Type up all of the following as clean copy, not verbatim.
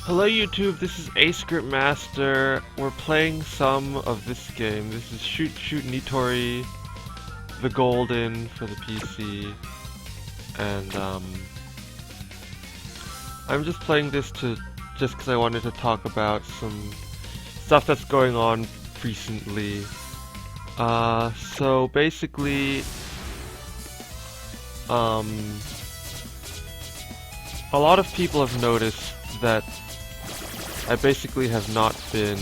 Hello YouTube, this is Ascriptmaster. We're playing some of this game. This is Shoot Shoot Nitori the Golden for the PC. And I'm just playing this just because I wanted to talk about some stuff that's going on recently. So basically, a lot of people have noticed that I basically have not been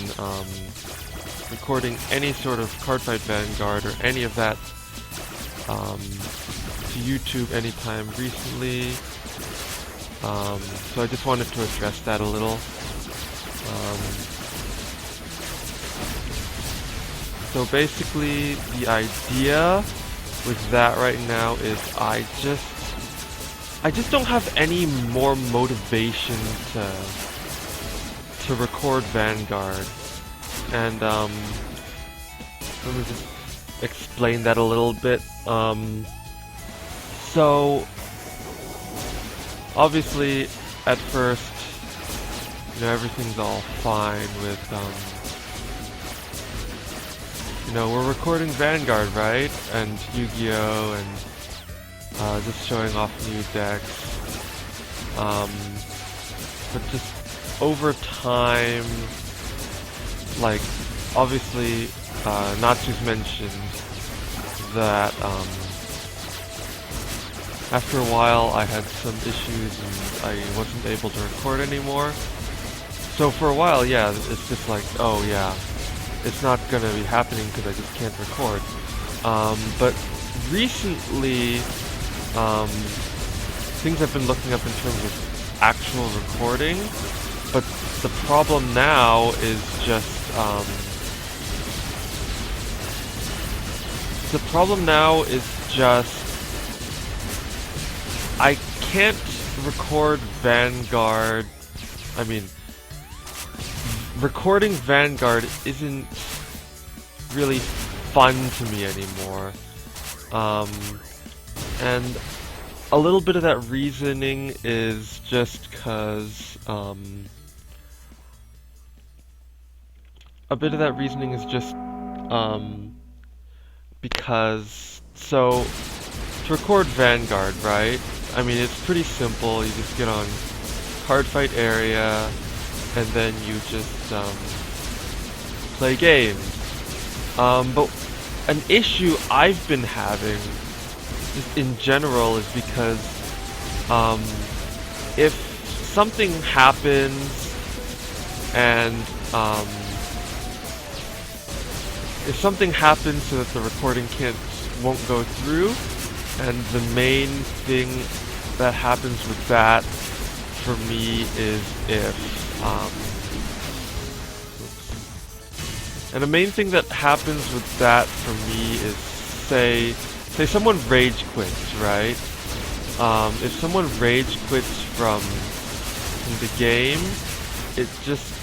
recording any sort of Recording Vanguard or any of that to YouTube anytime recently. So I just wanted to address that a little. So basically the idea with that right now is I just don't have any more motivation to record Vanguard, and let me just explain that a little bit. So obviously at first, everything's all fine with we're recording Vanguard, right? And Yu-Gi-Oh! And just showing off new decks. But just over time, like, obviously, Natsu's mentioned that, after a while I had some issues and I wasn't able to record anymore. So for a while, yeah, it's just like, oh yeah, it's not gonna be happening because I just can't record. But recently, things I've been looking up in terms of actual recording, but the problem now is just, I can't record Vanguard. I mean, recording Vanguard isn't really fun to me anymore. And a little bit of that reasoning is just because, because, so, to record Vanguard, right? I mean, it's pretty simple. You just get on card fight area, and then you just, play games. But an issue I've been having just in general is because if something happens and so that the recording won't go through, and the main thing that happens with that for me is the main thing that happens with that for me is say someone rage quits, right? If someone rage quits from the game, it just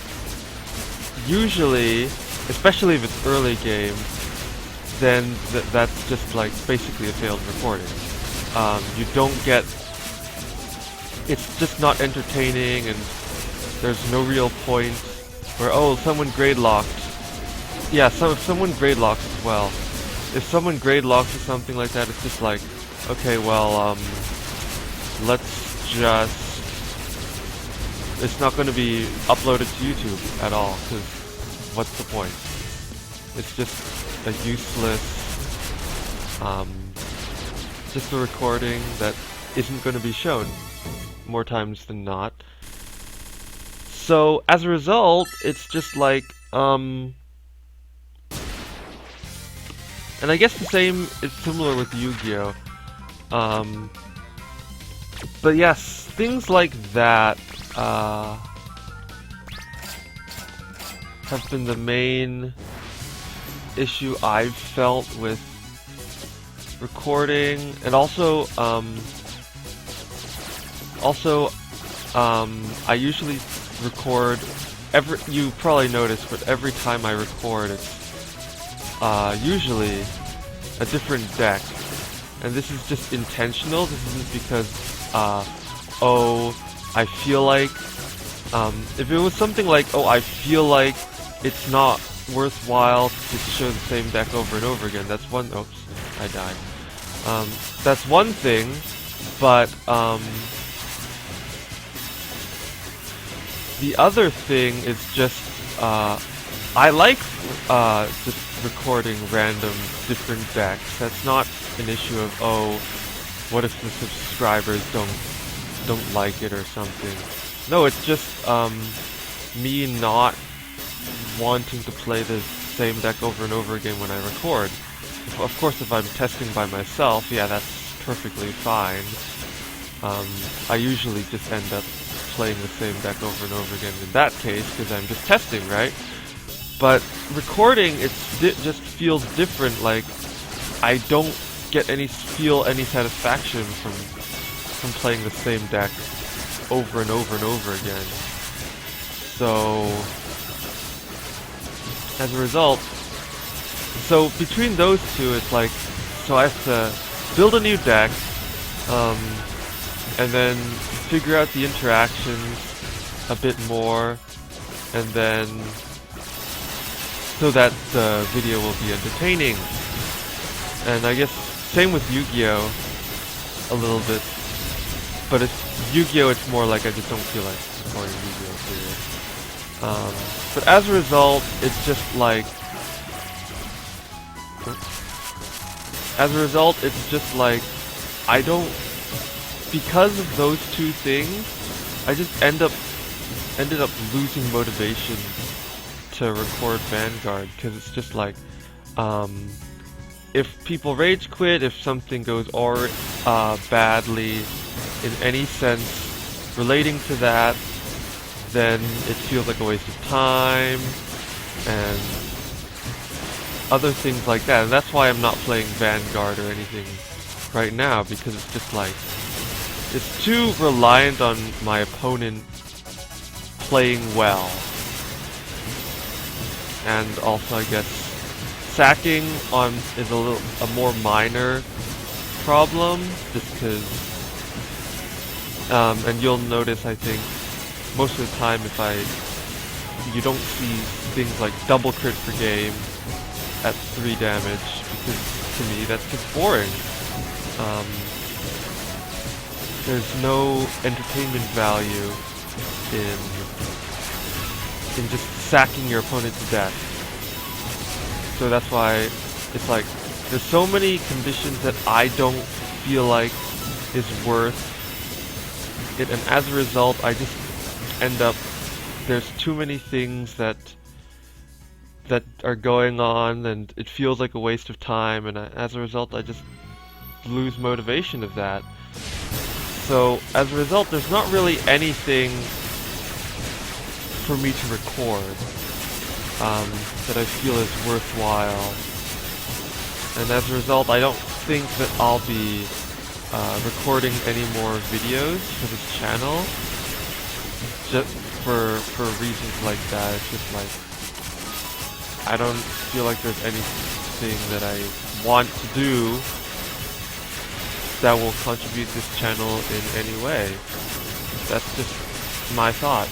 usually, especially if it's early game, then that's just like basically a failed recording. You don't get, it's just not entertaining, and there's no real point where, oh, someone grade locked. Yeah, so if someone grade locks as well. If someone grade locks or something like that, it's just like, okay, well, let's just, it's not going to be uploaded to YouTube at all, because what's the point? It's just a useless, just a recording that isn't going to be shown more times than not. So, as a result, it's just like, and I guess the same is similar with Yu-Gi-Oh! But yes, things like that have been the main issue I've felt with recording, and also I usually record you probably noticed, but every time I record, it's usually a different deck. And this is just intentional. This isn't because, oh, I feel like If it was something like, oh, I feel like it's not worthwhile to just show the same deck over and over again, that's one... Oops, I died. That's one thing, but the other thing is just, I like just recording random different decks. That's not an issue of, oh, what if the subscribers don't like it or something. No, it's just me not wanting to play the same deck over and over again when I record. Of course, if I'm testing by myself, yeah, that's perfectly fine. I usually just end up playing the same deck over and over again in that case, because I'm just testing, right? But recording, just feels different. Like, I don't feel any satisfaction from playing the same deck over and over and over again. So, as a result, so between those two, it's like, so I have to build a new deck, and then figure out the interactions a bit more, and then so that the video will be entertaining. And I guess same with Yu-Gi-Oh! A little bit, but it's Yu-Gi-Oh! It's more like I just don't feel like recording Yu-Gi-Oh! Period. But as a result, it's just like, I don't, because of those two things, I just ended up losing motivation to record Vanguard, because it's just like, if people rage quit, if something goes badly in any sense relating to that, then it feels like a waste of time, and other things like that. And that's why I'm not playing Vanguard or anything right now, because it's just like, it's too reliant on my opponent playing well. And also, I guess, sacking is a more minor problem, just because, and you'll notice, I think, most of the time you don't see things like double crit per game at 3 damage, because to me that's just boring. There's no entertainment value in just sacking your opponent to death. So that's why it's like, there's so many conditions that I don't feel like is worth it, and as a result I just end up, there's too many things that are going on, and it feels like a waste of time, and as a result I just lose motivation of that. So as a result, there's not really anything for me to record that I feel is worthwhile, and as a result I don't think that I'll be recording any more videos for this channel, just for reasons like that. It's just like, I don't feel like there's anything that I want to do that will contribute this channel in any way. That's just my thoughts.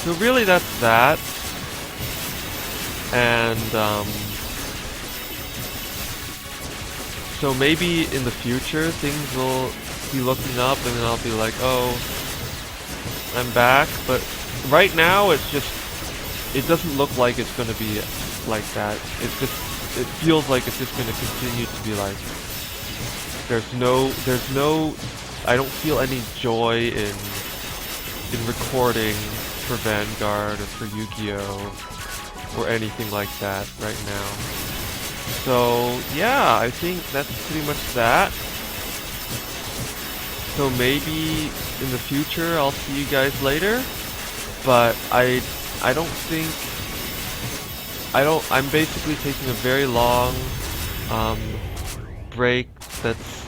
So really that's that. And so maybe in the future things will be looking up, and then I'll be like, oh, I'm back. But right now it's just, it doesn't look like it's gonna be like that. It feels like it's just gonna continue to be like, there's no I don't feel any joy in recording for Vanguard or for Yu-Gi-Oh! Or anything like that right now. So yeah, I think that's pretty much that. So maybe in the future I'll see you guys later, but I don't think, I'm basically taking a very long break that's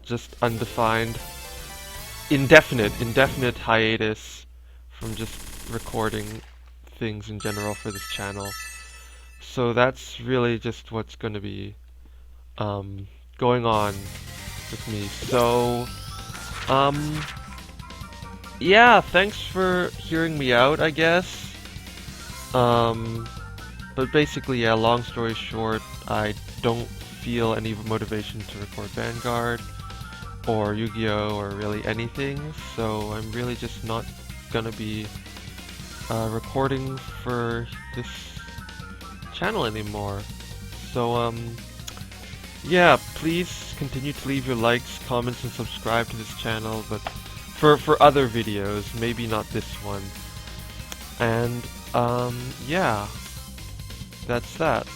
just undefined, indefinite hiatus from just recording things in general for this channel. So that's really just what's going to be going on with me. So, yeah, thanks for hearing me out, I guess. But basically, yeah, long story short, I don't feel any motivation to record Vanguard or Yu-Gi-Oh! Or really anything, so I'm really just not gonna be recording for this channel anymore. So, yeah, please continue to leave your likes, comments, and subscribe to this channel, but for other videos, maybe not this one. And, yeah, that's that.